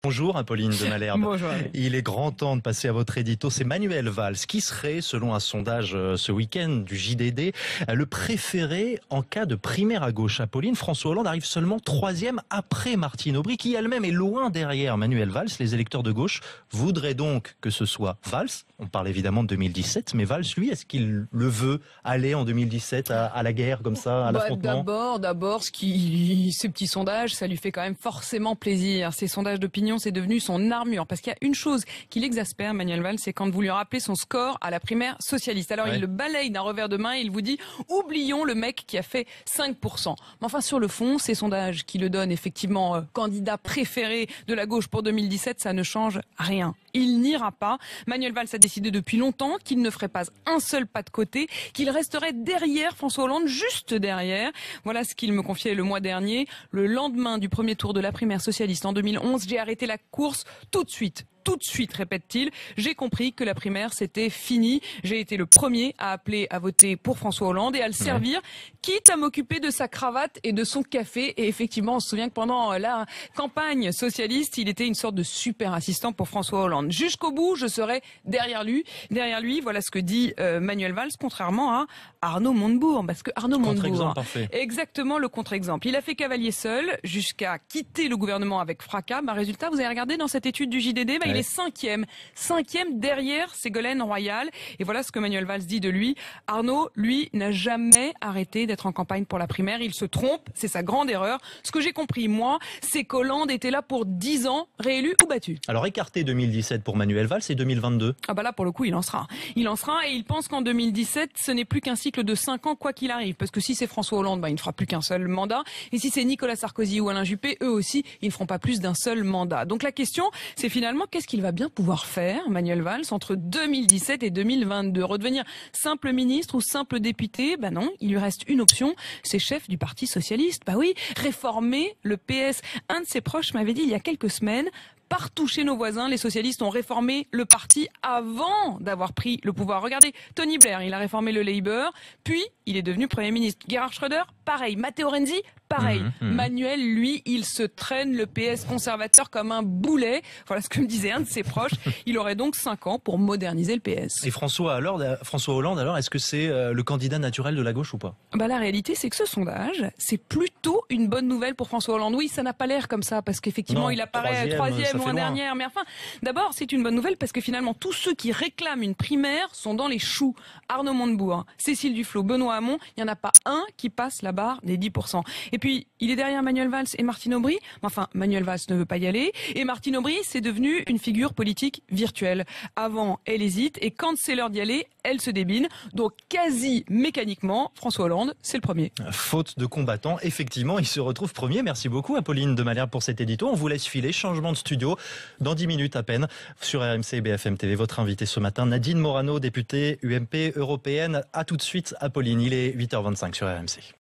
Bonjour Apolline de Malherbe. Bonjour. Il est grand temps de passer à votre édito. C'est Manuel Valls qui serait, selon un sondage ce week-end du JDD, le préféré en cas de primaire à gauche. Apolline, François Hollande arrive seulement 3e après Martine Aubry, qui elle-même est loin derrière Manuel Valls. Les électeurs de gauche voudraient donc que ce soit Valls. On parle évidemment de 2017, mais Valls, lui, est-ce qu'il le veut aller en 2017 à la guerre comme ça, à l'affrontement? D'abord, ces petits sondages, ça lui fait quand même forcément plaisir. Ces sondages d'opinion, c'est devenu son armure. Parce qu'il y a une chose qui l'exaspère, Manuel Valls, c'est quand vous lui rappelez son score à la primaire socialiste. Alors il le balaye d'un revers de main et il vous dit « Oublions le mec qui a fait 5%. » Mais enfin, sur le fond, ces sondages qui le donnent effectivement candidat préféré de la gauche pour 2017, ça ne change rien. Il n'ira pas. Manuel Valls a décidé depuis longtemps qu'il ne ferait pas un seul pas de côté, qu'il resterait derrière François Hollande, juste derrière. Voilà ce qu'il me confiait le mois dernier. Le lendemain du premier tour de la primaire socialiste en 2011, j'ai arrêté la course tout de suite. Tout de suite, répète-t-il, j'ai compris que la primaire, c'était fini. J'ai été le premier à appeler à voter pour François Hollande et à le servir, quitte à m'occuper de sa cravate et de son café. Et effectivement, on se souvient que pendant la campagne socialiste, il était une sorte de super assistant pour François Hollande. Jusqu'au bout, je serai derrière lui. Derrière lui, voilà ce que dit Manuel Valls, contrairement à Arnaud Montebourg. Parce que Arnaud Montebourg, exactement le contre-exemple. Il a fait cavalier seul jusqu'à quitter le gouvernement avec fracas. Résultat, vous avez regardé dans cette étude du JDD, il est cinquième derrière Ségolène Royal. Et voilà ce que Manuel Valls dit de lui. Arnaud, lui, n'a jamais arrêté d'être en campagne pour la primaire. Il se trompe, c'est sa grande erreur. Ce que j'ai compris, moi, c'est qu'Hollande était là pour 10 ans, réélu ou battu. Alors écarté 2017 pour Manuel Valls et 2022. Ah bah là, pour le coup, il en sera. Il en sera et il pense qu'en 2017, ce n'est plus qu'un cycle de 5 ans, quoi qu'il arrive. Parce que si c'est François Hollande, il ne fera plus qu'un seul mandat. Et si c'est Nicolas Sarkozy ou Alain Juppé, eux aussi, ils ne feront pas plus d'un seul mandat. Donc la question, c'est finalement, qu'est-ce qu'il va bien pouvoir faire, Manuel Valls, entre 2017 et 2022? Redevenir simple ministre ou simple député? Non, il lui reste une option, c'est chef du Parti socialiste. Oui, réformer le PS. Un de ses proches m'avait dit il y a quelques semaines, partout chez nos voisins, les socialistes ont réformé le parti avant d'avoir pris le pouvoir. Regardez, Tony Blair, il a réformé le Labour, puis il est devenu Premier ministre. Gerhard Schröder, pareil. Matteo Renzi, pareil. Manuel, lui, il se traîne le PS conservateur comme un boulet. Voilà ce que me disait un de ses proches. Il aurait donc 5 ans pour moderniser le PS. Et François Hollande, alors, est-ce que c'est le candidat naturel de la gauche ou pas? La réalité, c'est que ce sondage, c'est plutôt une bonne nouvelle pour François Hollande. Oui, ça n'a pas l'air comme ça, parce qu'effectivement, il apparaît troisième loin dernière. Mais enfin, d'abord, c'est une bonne nouvelle parce que finalement, tous ceux qui réclament une primaire sont dans les choux. Arnaud Montebourg, Cécile Duflot, Benoît Hamon, il n'y en a pas un qui passe la barre des 10%. Et puis, il est derrière Manuel Valls et Martine Aubry. Enfin, Manuel Valls ne veut pas y aller. Et Martine Aubry, c'est devenu une figure politique virtuelle. Avant, elle hésite. Et quand c'est l'heure d'y aller, elle se débine. Donc, quasi mécaniquement, François Hollande, c'est le premier. Faute de combattants, effectivement, il se retrouve premier. Merci beaucoup, Apolline de Malherbe, pour cet édito. On vous laisse filer. Changement de studio dans 10 minutes à peine sur RMC et BFM TV. Votre invité ce matin, Nadine Morano, députée UMP européenne. À tout de suite, Apolline. Il est 8h25 sur RMC.